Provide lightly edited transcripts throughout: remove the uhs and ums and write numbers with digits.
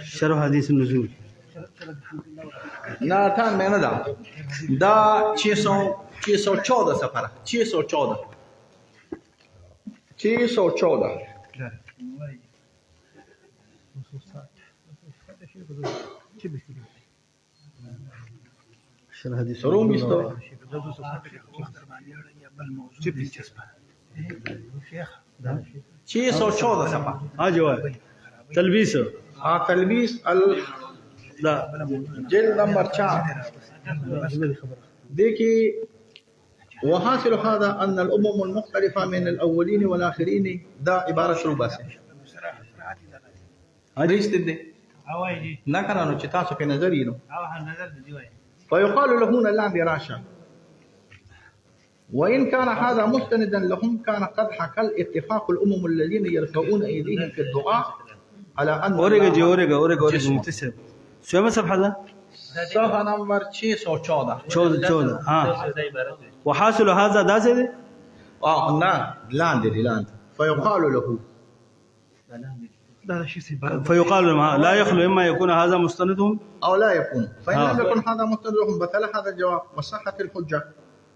شرح حدیث النزول نا تان میں نہ دا 614 سفر 614 شرح حدیث روم استو 614 سفر हाँ जवाब तलबीस تلبيس لا جلد نمبر 4 देखिए وحاصل هذا أن الأمم المختلفة من الأولين والآخرين دا عبارة شروع بس ليش تدي نا كانوا تشتاسو في نظرينه فيقال له هنا لا براشا وإن كان هذا مستندا لهم كان قد حكى الاتفاق الأمم الذين يرفعون أيديهم في الدعاء على أن أوريجا مبتسم شو ما صفحة ده؟ صفحة نمبر 614 ها وحاصل هذا دازه نعم لاند فيقال له فيقال لهم لا يخلو إما يكون هذا مستندهم أو لا يكون فإن لم يكن هذا مستندهم بطل هذا الجواب وصحت الحجة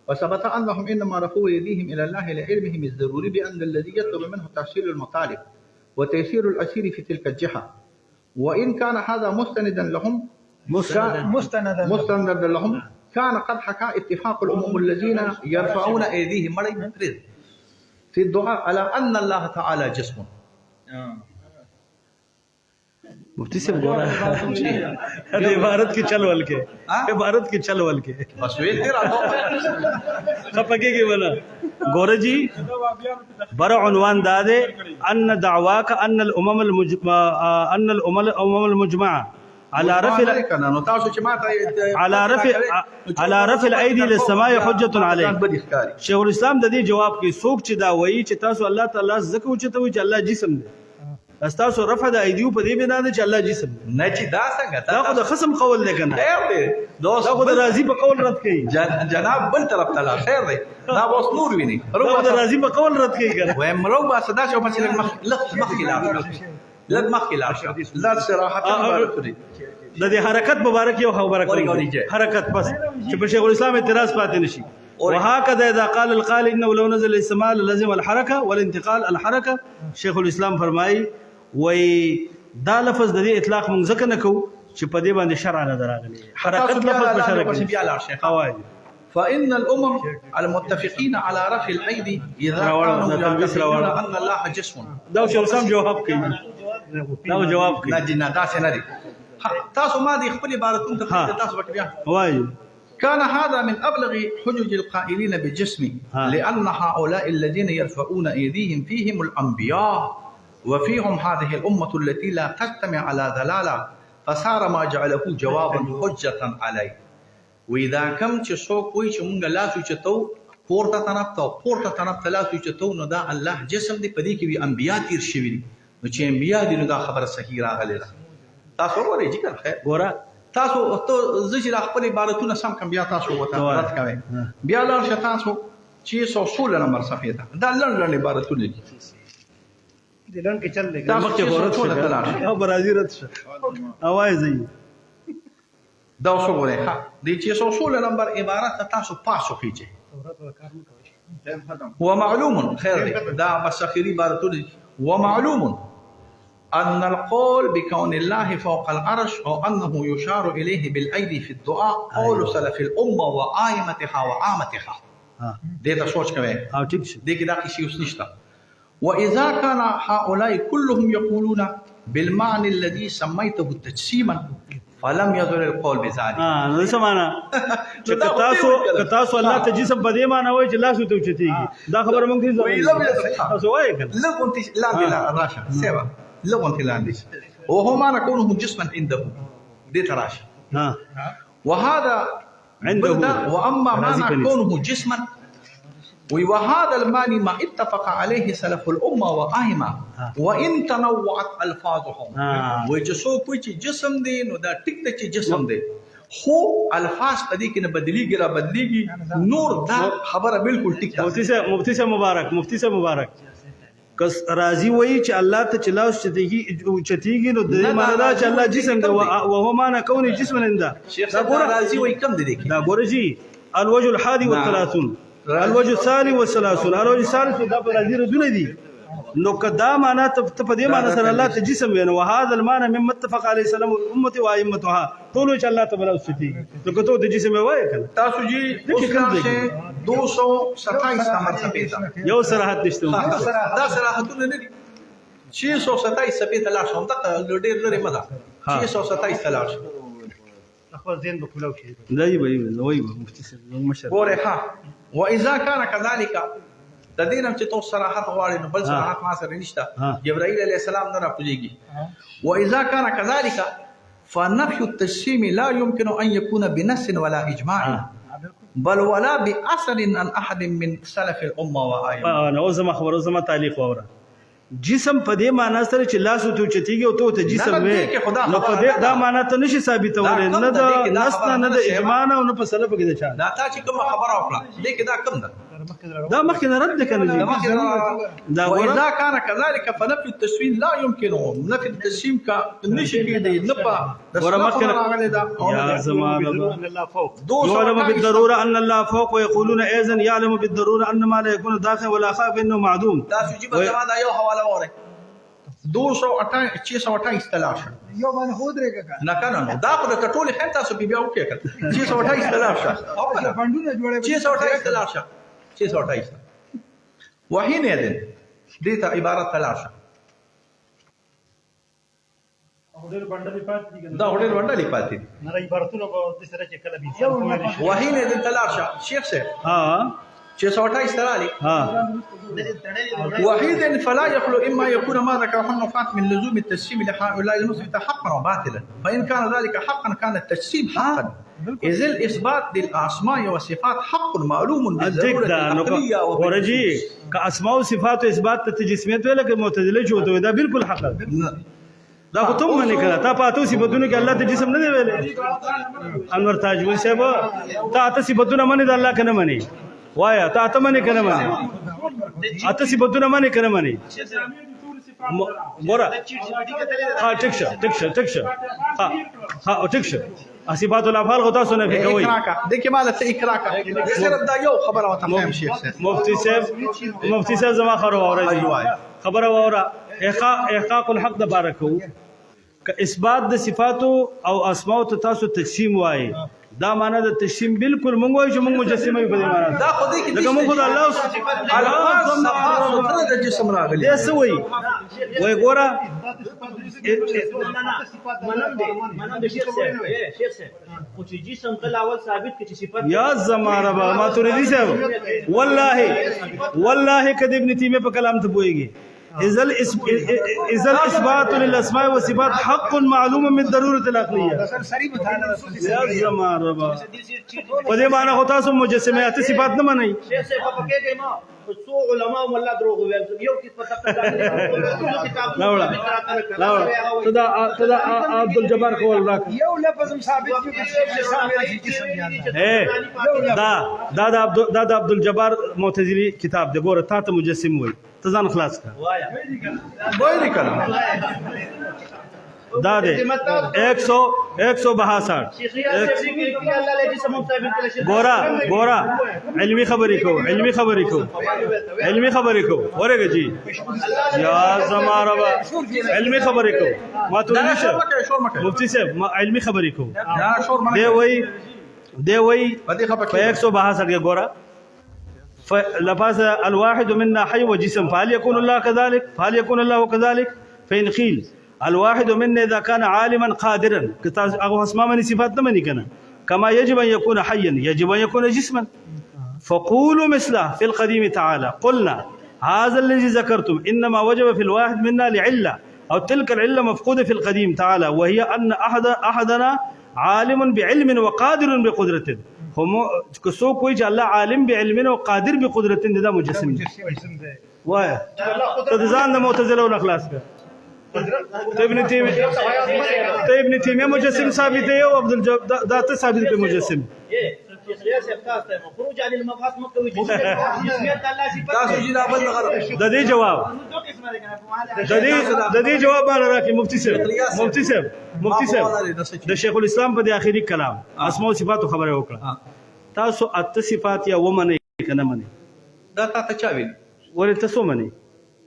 وثبت أنهم إنما رفعوا أيديهم إلى الله لعلمهم الضروري بأن الذي يطلب منه تحصيل المطالب وتيسير الأسير في تلك الجهة وإن كان هذا مستندا لهم مستندا لهم كان قد حكى اتفاق الأمم الذين يرفعون أيديهم في الدعاء على أن الله تعالى جسم مبتسم گورا هذه عبارت کی چل ول کے عبارت کی چل ول کے بس ویل تیرا خپکے کی ولا گورا جی بر عنوان دادے ان دعواك ان الامم المجمعه على رفع الايدي للسماء حجه عليه شیخ الاسلام د دې جواب کې سوق چې دا وایي چې تاسو الله تعالی زکه چې ته وایي چې الله جسم دی استاسو رفع د ایدیو په دې بنا نه چې الله جسم نه چې دا څنګه دا خو د خصم قول دی کنه خیر دی دا خو د راضی په قول رد کوي جناب بل طرف ته خیر دی دا اوس نور ویني دا د راضی په قول رد کوي کنه و امرو با صدا شو پس مخ خلاف لا صراحه د دې حرکت مبارک یو خبره کوي حرکت بس چې په شیخ الاسلام اعتراض پاتې نشي وهكذا اذا قال القائل انه لو نزل السماء لازم الحركه والانتقال الحركه شیخ الاسلام فرمایي وای دا لفظ د دې اطلاق مونږ ځکه نه کوو چې په دې باندې شرع نه دراغلي حرکت لفظ په شرع کې فإن الأمم المتفقين على رفع الأيدي إذا كانوا يعتقدون أن الله جسم دا شیخ الاسلام جواب کوي دا جواب کوي نه دا څنګه دي تاسو ما دي خپل عبارتون ته تاسو بیا وایي كان هذا من أبلغ حجج القائلين بالجسم لأن هؤلاء الذين يرفعون أيديهم فيهم الأنبياء وفيهم هذه الأمة التي لا تجتمع على ضلالة فصار ما جعله جوابا حجة عليه وإذا كم تشوك ويش مونغ لا سوچتو پورتا طرف لا سوچتو نو دا الله جسم دي پدې کې وی انبيا تیر شوی دي نو چې انبيا دي نو دا خبر صحیح راغلی ده تاسو ورې جګر خیر ګوره تاسو ته زجر خپل عبارتونه سم کم بیا تاسو وته رد کوي بیا لار شتاسو 616 نمبر صفحه ده دا لړ عبارتونه دي دلن کې چل لګا تاسو چې غورت او برازیل رد شه اوای زی دا اوسو غوړې ها د 616 نمبر عبارت تاسو پاسو کیږي هو معلوم خير دا بس اخري عبارتونه ومعلوم أن القول بكون الله فوق العرش أو أنه يشار إليه بالأيدي في الدعاء قول سلف الأمة وآيمتها وعامتها ديتا سوچ كوي دي كده شيء نشتا وإذا كان هؤلاء كلهم يقولون بالمعنى الذي سميته تجسيما فلم يزل القول بذلك نو سمانا چې تاسو الله ته جسم په دې معنی وایي چې لاس ته اوچتيږي دا خبره مونږ دې تاسو وایي کنه لګون لا راشا سیوا لغون تلانديش وهو ما نكونه جسما عنده دي تراشا وهذا عنده واما ما نكونه جسما وهذا المعنى ما اتفق عليه سلف الامه وائمه وان تنوعت الفاظهم وجسو کوئی جسم دی نو دا ټیک ته جسم دی خو الفاظ پدې کې نه بدليږي را بدليږي نور دا خبره بالکل ټیک ده مفتي سے مبارک کس راضي وایي چې الله ته چې لاس چتیږي نو د دې معنی دا چې الله جسم دی او هو معنی کونی جسم انده شیخ صاحب راضي وایي کم دي کې دا ګوره جی الوجه الحادي والثلاثون الوجه الثاني والثلاثون الوجه الثالث دا پر راضي ردونه دي نو کدا معنا ته په دې معنا سره الله ته جسم ویني وهذا المعنى مما اتفق عليه السلام امته وائمتها ټول چې الله تعالی اوسېږي نو کته د جسم وایي کنه تاسو جی اس 227 نمبر صفحه یو صراحت نشته دا صراحتونه نه دي 627 صفحه تلاش هم دا ډېر لري مده 627 تلاش خپل ذهن به کولو شي دی وایي مفتي صاحب مشر ګوره ها واذا كان كذلك تدینم چې تو صراحت غواړي نو بل صراحت ما سره نشته جبرائیل علیه السلام نه راپوجيږي واذا كان كذلك فنفي التجسيم لا يمكن ان يكون بنص ولا اجماع بل ولا باثر عن احد من سلف الامه وائمه انا زما خبر زما تعلیق وره جسم په دې معنا سره چې لاس او چتیږي او ته جسم وې نو په دې دا معنا ته نشي ثابتول نه د نص نه د اجماع نه نو په سلف کې ده چا دا تا چې کوم خبره وکړه دې کې دا کم ده دا مخکې رد کنه دا واذا كان كذلك فنفي التسويم لا يمكن نفي التسويم كنشي كده نبا ورا يا زمان الله فوق يعلم بالضروره ان الله فوق ويقولون ايضا يعلم بالضروره ان ما لا يكون داخل ولا خاف انه معدوم تاسو جيب زمان یو حواله وره 628 تلاش یو باندې خود رېګه نه کنه دا خو د ټولي خیر تاسو بیا وکړه 628 تلاش فندونه جوړه 628 تلاش 628 وحينئذ ديتا عبارة ثلاثة دا هډل باندې پاتې نه عبارتونه په دې سره چې کله بي وحينئذ ثلاثة شيخ صاحب ها 628 ترالي ها وحيدا فلا يخلو اما يكون ما ذكره النفاة من لزوم التجسيم لهؤلاء المثبت حقا وباطلا فان كان ذلك حقا كان التجسيم حقا إذ الإثبات للأسماء والصفات حق معلوم بالضرورة العقلية ورجي كأسماء وصفات وإثبات تجسميت ولا كمعتزلة جوته ده بالكل حق دا خو ته منې کړه تا پاتو صفاتونه کې الله ته جسم نه دی ویلې انور تاجوی صاحب تا ته صفاتونه منې د الله کنه منې وایا تا ته منې کنه منې اته صفاتونه منې کنه منې ګوره ها ټیک شه ها ټیک شه صفات الافعال غو تاسو نه کوي دغه مالته اقرا صرف دا یو خبره وته فهم شیخ مفتی صاحب زما خبره وره احقاق الحق د بارکو ک اثبات د صفات او اسماء ته تاسو تقسیم وای دا معنی د تقسیم بالکل مونږ وای چې مونږ مجسمه په دې معنی دا خو دې کې دغه مونږ د الله الفاظ صفات د جسم راغلي دې څه وای ګوره منم د شیخ صاحب خو چې جسم کله اول ثابت کې چې صفات یا زمانه با ماتوریدی صاحب والله کدی ابن تیمیه په کلام ته پويږي اذا الاثبات للاسماء والصفات حق معلوم من ضروره العقليه يا زمانه با په دې معنی هوتا سم مجسمات صفات نه منئ شیخ صاحب په کې ما څو علماء مولا دروغ ویل یو کتاب لاوړه تدا عبد الجبار کول راک یو لفظ ثابت کیږي دا عبد الجبار معتزلی کتاب دی ګوره تا ته مجسم وای ته ځان خلاص کا وای نه کړه دا دے 162 گورا علمی خبری کو ورگا جی یا زمارا با علمی خبری کو ما تو نیشا مفتی صاحب علمی خبری کو دے وی پا 162 کے گورا لفظ الواحد منا حي وجسم فهل يكون الله كذلك فإن قيل الواحد منا إذا كان عالما قادرا أغو اسماء من صفات نمني كنا كما يجب أن يكون حيا يجب أن يكون جسما فقولوا مثله في القديم تعالى قلنا هذا الذي ذكرتم إنما وجب في الواحد منا لعلة أو تلك العلة مفقودة في القديم تعالى وهي أن أحدنا عالم بعلم وقادر بقدرة هم كسو کوئی الله عالم بعلم وقادر بقدرة ده مجسم وای تدزان معتزله ولا خلاص کا ابن تیمیہ مجسم ثابت ہے او عبد الجبار ذات ثابت ہے مجسم شيخ تاسو ته خروج عن المبحث مکوي جسمیت الله صفات تاسو چې دا بل غره د دې جواب دو قسمه ده کنه د دې جواب باندې راکې مفتی صاحب د شیخ الاسلام په د اخیری کلام اسماء او صفات خبره وکړه تاسو اته صفات یا ومنه کنه منه دا تا چا ویل ولې تاسو منه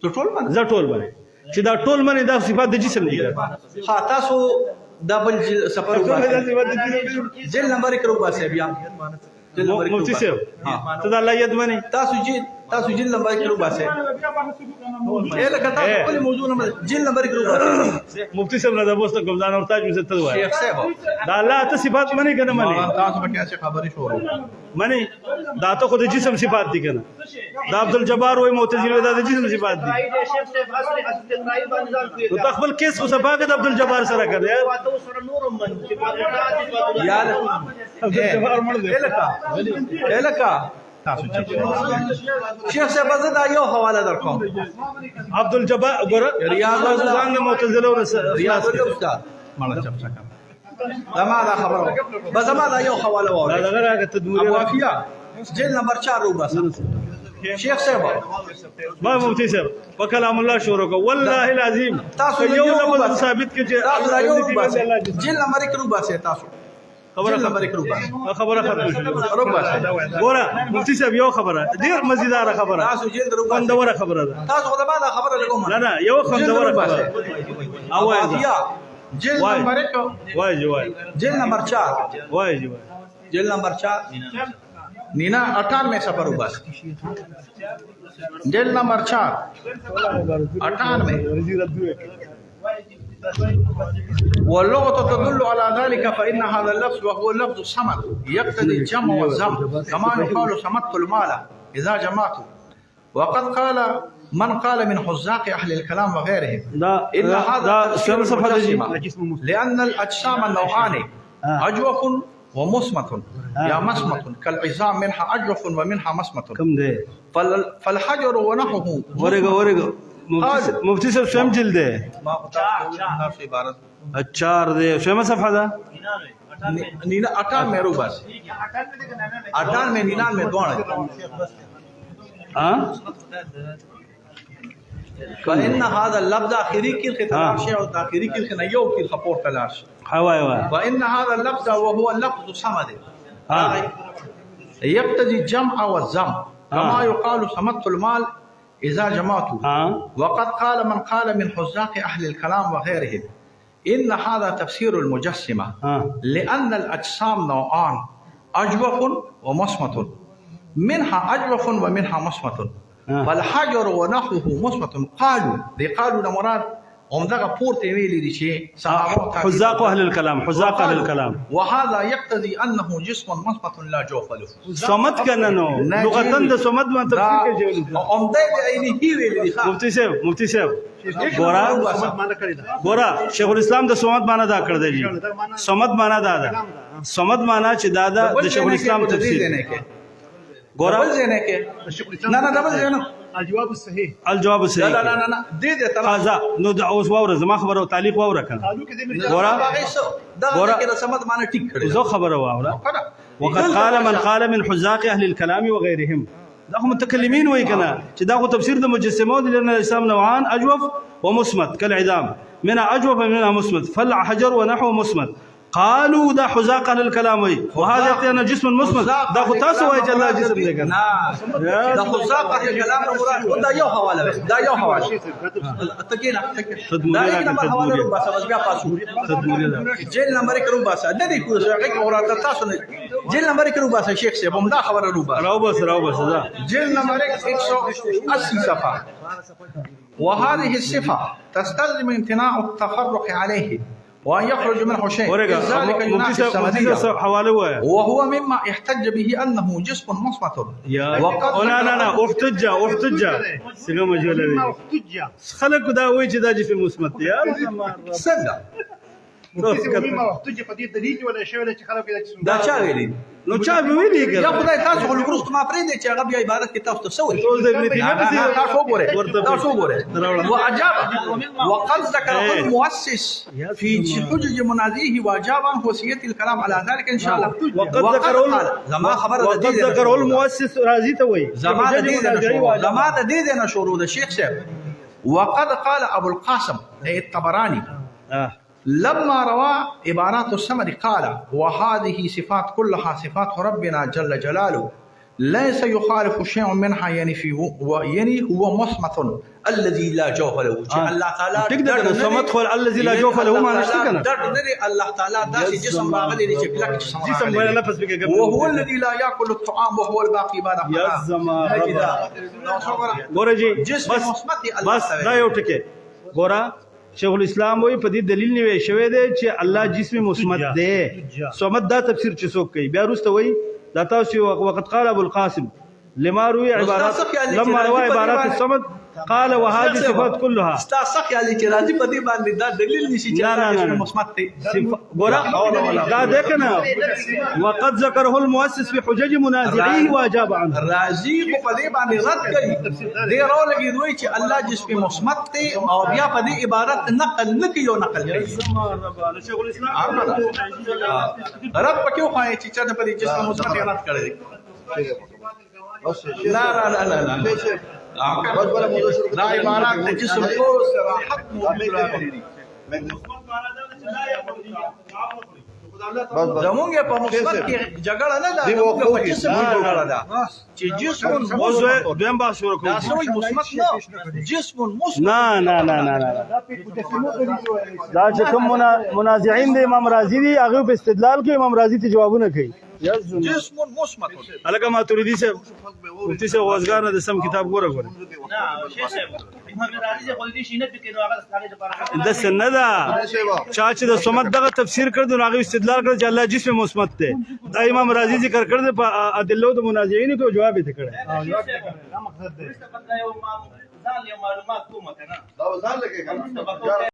ته ټول باندې زه ټول منه چې دا ټول منه دا صفات د جسم دي ها تاسو دبل سفر وباسه جیل نمبر کرو باسه بیا جیل نمبر کرو مفتی صاحب ته دا الله ید منه تاسو جیل نمبر کرو باسه اله کتا خپل موضوع نمبر جیل نمبر کرو باسه مفتی صاحب نه د بوسته ګمزان او تاج عزت وای شیخ صاحب دا الله ته صفات منه کنه منه تاسو به کیسه خبرې شروع منه دا ته خو د جسم صفات دي کنه دا عبد الجبار وای معتزله دا د جسم صفات دي شیخ صاحب اصلي اصل تراي باندې ځان کوي نو خپل کیس خو سبا د عبد الجبار سره کړی واته سره نورم باندې صفات یا عبد الجبار مړ دی الکا تاسو چې شیخ صاحب زه دا یو حواله درکوم عبد الجبار ګور ریاض ځان معتزله ور ریاض استاد مړه چپ څنګه دا ما دا خبره بس ما دا یو حواله دا وره دغه راګه تدویر ابو عافیه جیل نمبر 4 وباسه شیخ صاحب ما مفتی صاحب په کلام الله شروع کو والله العظیم تاسو یو لفظ ثابت کې چې تاسو یو وباسه جیل نمبر 1 وباسه تاسو خبره جیل نمبر 1 وباسه خبره ختم شوه وباسه ګوره مفتی صاحب یو خبره ډیر مزیدار خبره تاسو جیل درو خوندوره خبره ده تاسو خو دا ما دا خبره لګوم نه نه یو خوندوره خبره او عافیه جیل وای. نمبر 1 وای جی وای جیل نمبر 4 وای جی وای جیل نمبر 4 نینا 98 سفر وباس جیل نمبر 4 98 واللغة تدل على ذلك فإن هذا اللفظ وهو اللفظ الصمد يقتضي الجمع والزم كما يقال صمدت المال إذا جمعته وقد قال من قال من حزاق أهل الكلام وغيرهم دا إن هذا دا تفسير سم صفحه دي المجسمة لأن الأجسام النوعان أجوف ومصمت يا مصمت كالعظام منها أجوف ومنها مصمت کم دی فالحجر ونحوه ورګه مفتی صاحب شم جلد دی ما قطعت عبارت اچار دی شمه صفحه ده नीना 98 में बस 98 में 99 दोण ها فإن هذا اللفظ آخري كل خطاب شيء أو آخري كل خنيو كل خبور تلاش هواي هواي وإن هذا اللفظ وهو اللفظ الصمد يقتضي الجمع والزم كما يقال صمدت المال إذا جمعته وقد قال من قال من حزاق أهل الكلام وغيرهم إن هذا تفسير المجسمة لأن الأجسام نوعان أجوف ومصمت منها أجوف ومنها مصمت فالحجر ونحوه مصمت قالوا مراد ومدغه پورته ویلي دي چې حزاق اهل الكلام حزاق اهل الكلام وهذا يقتضي انه جسم مصمت لا جوف له صمت کنه نو لغتا د صمت ما تفسیر کې عمده عینی هی ویلي دي مفتی صاحب ګورا شیخ الاسلام د صمت معنا دا کړی دی صمت معنا دا ده صمت معنا چې دا د شیخ الاسلام تفسیر ګورا نه دبل نه الجواب الصحيح لا دې ترازا نو د اوس واوره زما خبره او تعلیق واوره کنه ګورا دا کې سمد معنا ټیک کړی زه خبره واوره وقد قال من قال من حزاق اهل الكلام وغيرهم دا هم متكلمين وای کنه چې دا خو تفسیر د مجسمه دي لان الاسلام نوعان اجوف ومصمت كالعظام منها اجوف ومنها مصمت فالحجر ونحو مصمت قالوا دا حزاق اهل الكلام وهذا يعطينا جسم مصمت دا خو تاسو وای چې الله جسم دی کنه دا حزاق اهل الكلام مراد دا یو حواله دا یو حواله تکینا دا یک نمبر حواله رو بس بیا پاسو جیل نمبر 1 رو بس د دې کو څنګه اورات تاسو نه جیل نمبر 1 رو بس شیخ صاحب هم دا خبره رو بس راو بس دا جیل نمبر 180 صفحه وهذه الصفه تستلزم امتناع التفرق عليه وأن يخرج منه شيء ذلك ينافي السمدية وهو مما احتج به أنه جسم مصمت وقد لا احتج سيغه مجوله دي خلق دا وای چې دا جسم مصمت دی څنګه مفتي سي ومما وقت چې په دې دلیل ولا شی ولا چې خلک دا دا چا ویلي نو چا به ویلي یا کړه خدای تاسو خو لګروس ما پرې دي چې هغه بیا عبارت کې تاسو ته سوي ټول د ابن تیمیه تاسو وګورئ تاسو وګورئ وأجاب وقد ذكره المؤسس في حجج منازعه وأجاب عن خصوصية الكلام على ذلك إن شاء الله وقد ذكره زما خبر وقد ذكره المؤسس راضي ته وایي زما د دې نه شروع د شیخ صاحب وقد قال ابو القاسم الطبراني لما روى عبارات الصمد قال وهذه صفات كلها صفات ربنا جل جلاله ليس يخالف شيء منها يعني هو مصمت الذي لا جوف له الله تعالى تقدر الصمت هو الذي لا جوف له ما نشتكنا الله تعالى داسي جسم راغلي دي شكلك جسم ولا نفس بك قبل وهو الذي لا ياكل الطعام وهو الباقي بعد يا زمان ګورجي بس دا یو ټکی ګورا شیخ الاسلام وی په دې دلیل نیوي شوی دی چې الله جسم مصمت دی صمت دا تفسیر چې څوک کوي بیا وروسته وی دا تاسو وقت قال ابو القاسم لما روي عبارات لما روى عبارات الصمد قال وهذه صفات كلها استاصق يعني چې راځي په دې باندې دا دلیل نشي چې الله جسم مصمت دی ګورا دا دکنه وقد ذكره المؤسس في حجج منازعيه واجاب عنه راضي په دې باندې رد کوي دې راو لګي دوی چې الله جسم مصمت دی او بیا په دې عبارت نقل نه کوي نقل کوي شیخ الاسلام رد پکې وایي چې چا په دې جسم مصمت رد کړی لا لا لا لا لا دا عبارات د جسم کو صراحت موجود راغلي زمونږ په مثبت کې جګړه نه ده زمونږ په جسم کې جګړه ده چې جسم موضوع دویم بحث شروع کوو دا سوی مثبت نه جسم مثبت نه نه نه نه نه دا چې کوم منازعين د امام رازي دي هغه په استدلال کې امام رازي ته جوابونه کوي جسم مثبت الګا ماتوریدي سے مفتی سے وزګار د سم کتاب ګوره ګوره نه شیخ صاحب امام رازي خو دې شي نه پکې نو هغه ستاره لپاره د سندا چا چې د صمد دغه تفسیر کړ نو هغه استدلال کړ چې الله جسم مثبت ده دا امام رازي ذکر کړ د ادله د منازعين کو جواب یې کړ دا مقصد دی ځان یو معلومات کومه کنه دا وزن لګي